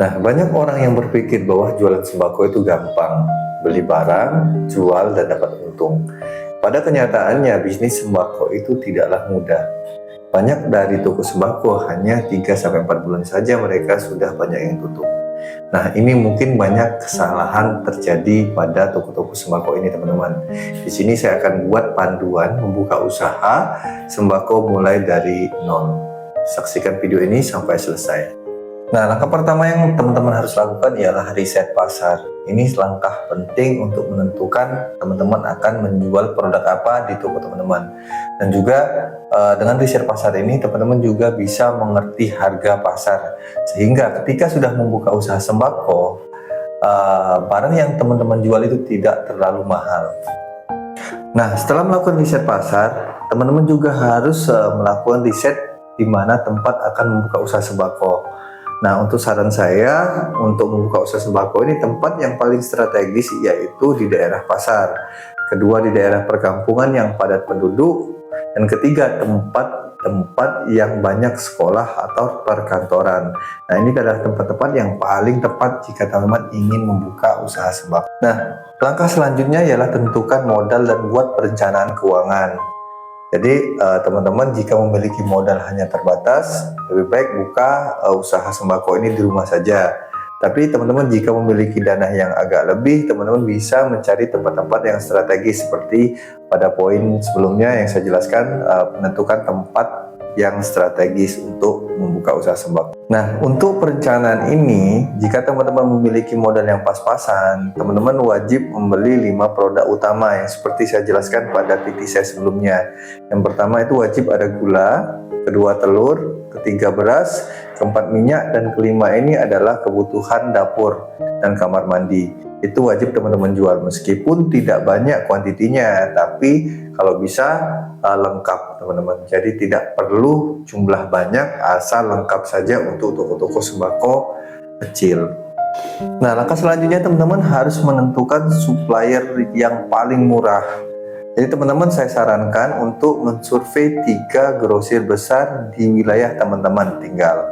Nah, banyak orang yang berpikir bahwa jualan sembako itu gampang, beli barang, jual, dan dapat untung. Pada kenyataannya, bisnis sembako itu tidaklah mudah. Banyak dari toko sembako hanya 3-4 bulan saja mereka sudah banyak yang tutup. Nah, ini mungkin banyak kesalahan terjadi pada toko-toko sembako ini, teman-teman. Di sini saya akan buat panduan membuka usaha sembako mulai dari nol. Saksikan video ini sampai selesai. Nah, langkah pertama yang teman-teman harus lakukan ialah riset pasar. Ini langkah penting untuk menentukan teman-teman akan menjual produk apa di toko teman-teman. Dan juga dengan riset pasar ini teman-teman juga bisa mengerti harga pasar. Sehingga ketika sudah membuka usaha sembako, barang yang teman-teman jual itu tidak terlalu mahal. Nah, setelah melakukan riset pasar, teman-teman juga harus melakukan riset di mana tempat akan membuka usaha sembako. Nah, untuk saran saya untuk membuka usaha sembako ini tempat yang paling strategis yaitu di daerah pasar, kedua di daerah perkampungan yang padat penduduk, dan ketiga tempat-tempat yang banyak sekolah atau perkantoran. Nah, ini adalah tempat-tempat yang paling tepat jika teman-teman ingin membuka usaha sembako. Nah, langkah selanjutnya ialah tentukan modal dan buat perencanaan keuangan. Jadi teman-teman jika memiliki modal hanya terbatas, lebih baik buka usaha sembako ini di rumah saja. Tapi teman-teman jika memiliki dana yang agak lebih, teman-teman bisa mencari tempat-tempat yang strategis seperti pada poin sebelumnya yang saya jelaskan, menentukan tempat yang strategis untuk membuka usaha sembako. Nah, untuk perencanaan ini, jika teman-teman memiliki modal yang pas-pasan, teman-teman wajib membeli 5 produk utama yang seperti saya jelaskan pada PT saya sebelumnya. Yang pertama itu wajib ada gula, kedua telur, ketiga beras, keempat minyak, dan kelima ini adalah kebutuhan dapur dan kamar mandi. Itu wajib teman-teman jual meskipun tidak banyak kuantitinya, tapi kalau bisa lengkap teman-teman. Jadi tidak perlu jumlah banyak, asal lengkap saja untuk toko-toko sembako kecil. Nah, langkah selanjutnya teman-teman harus menentukan supplier yang paling murah. Jadi teman-teman saya sarankan untuk mensurvei 3 grosir besar di wilayah teman-teman tinggal.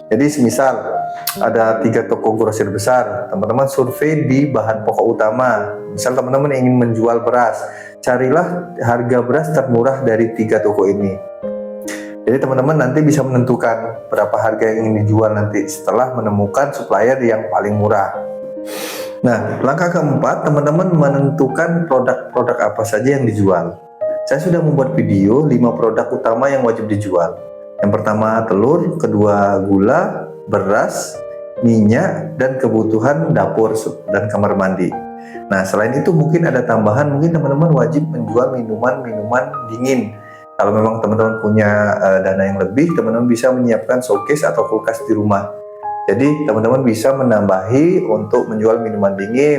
Jadi semisal ada 3 toko grosir besar, teman-teman survei di bahan pokok utama. Misal teman-teman ingin menjual beras, carilah harga beras termurah dari 3 toko ini. Jadi teman-teman nanti bisa menentukan berapa harga yang ingin dijual nanti setelah menemukan supplier yang paling murah. Nah, langkah keempat, teman-teman menentukan produk-produk apa saja yang dijual. Saya sudah membuat video 5 produk utama yang wajib dijual. Yang pertama telur, kedua gula, beras, minyak, dan kebutuhan dapur dan kamar mandi. Nah, selain itu mungkin ada tambahan, mungkin teman-teman wajib menjual minuman-minuman dingin. Kalau memang teman-teman punya dana yang lebih, teman-teman bisa menyiapkan showcase atau kulkas di rumah. Jadi teman-teman bisa menambahi untuk menjual minuman dingin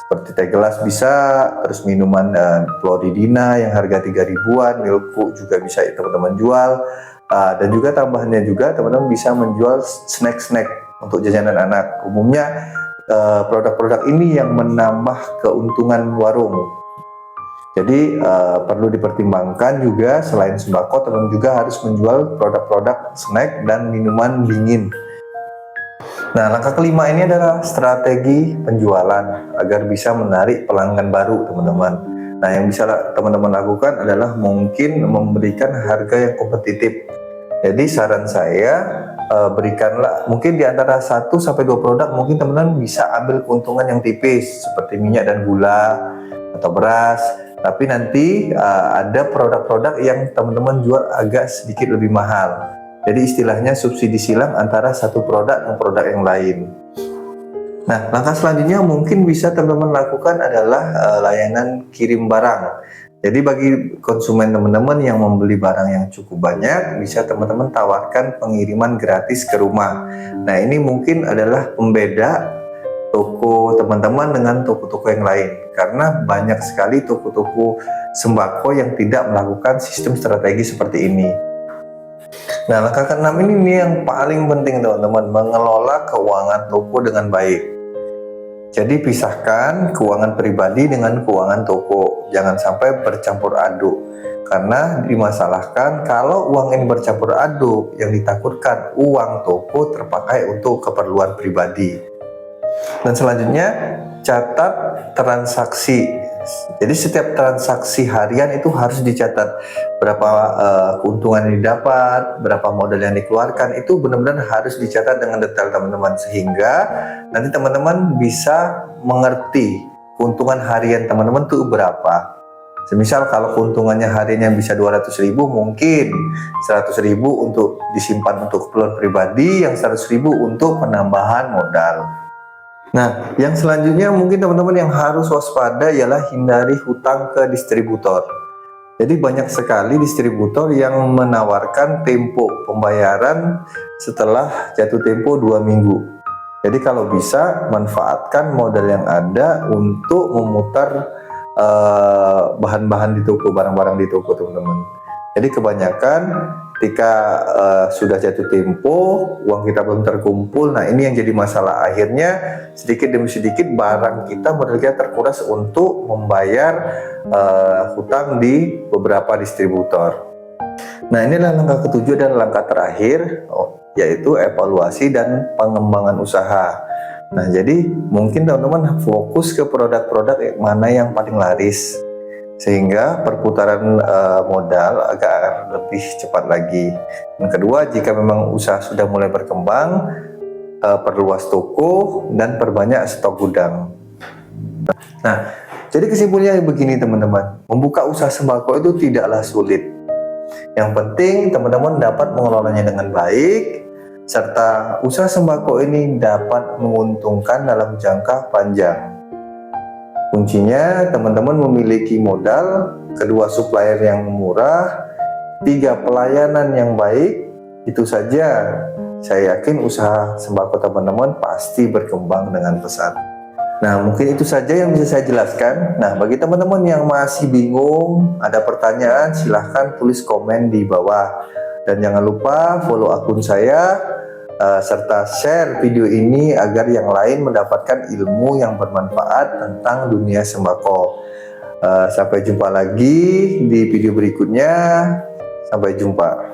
seperti teh gelas bisa, terus minuman Floridina yang harga 3 ribuan, Milku juga bisa teman-teman jual. Dan juga tambahannya juga teman-teman bisa menjual snack-snack untuk jajanan anak. Umumnya produk-produk ini yang menambah keuntungan warung. Jadi perlu dipertimbangkan juga selain sembako, teman-teman juga harus menjual produk-produk snack dan minuman dingin. Nah, langkah kelima ini adalah strategi penjualan agar bisa menarik pelanggan baru, teman-teman. Nah, yang bisa teman-teman lakukan adalah mungkin memberikan harga yang kompetitif. Jadi saran saya berikanlah mungkin di antara 1-2 produk mungkin teman-teman bisa ambil keuntungan yang tipis seperti minyak dan gula atau beras. Tapi nanti ada produk-produk yang teman-teman jual agak sedikit lebih mahal. Jadi istilahnya subsidi silang antara satu produk dan produk yang lain. Nah, langkah selanjutnya mungkin bisa teman-teman lakukan adalah layanan kirim barang. Jadi bagi konsumen teman-teman yang membeli barang yang cukup banyak, bisa teman-teman tawarkan pengiriman gratis ke rumah. Nah, ini mungkin adalah pembeda toko teman-teman dengan toko-toko yang lain. Karena banyak sekali toko-toko sembako yang tidak melakukan sistem strategi seperti ini. Nah, langkah ke-6 ini yang paling penting teman-teman, mengelola keuangan toko dengan baik. Jadi pisahkan keuangan pribadi dengan keuangan toko, jangan sampai bercampur aduk. Karena dimasalahkan kalau uang ini bercampur aduk, yang ditakutkan uang toko terpakai untuk keperluan pribadi. Dan selanjutnya, catat transaksi. Jadi setiap transaksi harian itu harus dicatat, berapa keuntungan yang didapat, berapa modal yang dikeluarkan, itu benar-benar harus dicatat dengan detail teman-teman, sehingga nanti teman-teman bisa mengerti keuntungan harian teman-teman itu berapa. Semisal kalau keuntungannya harinya bisa 200.000, mungkin 100.000 untuk disimpan untuk keperluan pribadi, yang 100.000 untuk penambahan modal. Nah, yang selanjutnya mungkin teman-teman yang harus waspada ialah hindari hutang ke distributor. Jadi banyak sekali distributor yang menawarkan tempo pembayaran setelah jatuh tempo 2 minggu. Jadi kalau bisa manfaatkan modal yang ada untuk memutar bahan-bahan di toko, barang-barang di toko teman-teman. Jadi kebanyakan ketika sudah jatuh tempo, uang kita belum terkumpul, nah ini yang jadi masalah. Akhirnya sedikit demi sedikit barang kita, modal kita terkuras untuk membayar hutang di beberapa distributor. Nah, inilah langkah ketujuh dan langkah terakhir, yaitu evaluasi dan pengembangan usaha. Nah, jadi mungkin teman-teman fokus ke produk-produk mana yang paling laris, sehingga perputaran modal agar lebih cepat lagi. Yang kedua, jika memang usaha sudah mulai berkembang, perluas toko dan perbanyak stok gudang. Nah, jadi kesimpulannya begini teman-teman, membuka usaha sembako itu tidaklah sulit. Yang penting teman-teman dapat mengelolanya dengan baik, serta usaha sembako ini dapat menguntungkan dalam jangka panjang. Kuncinya teman-teman memiliki modal, kedua supplier yang murah, 3 pelayanan yang baik. Itu saja, saya yakin usaha sembako teman-teman pasti berkembang dengan pesat. Nah, mungkin itu saja yang bisa saya jelaskan. Nah, bagi teman-teman yang masih bingung, ada pertanyaan, silahkan tulis komen di bawah. Dan jangan lupa follow akun saya, serta share video ini agar yang lain mendapatkan ilmu yang bermanfaat tentang dunia sembako. Sampai jumpa lagi di video berikutnya. Sampai jumpa.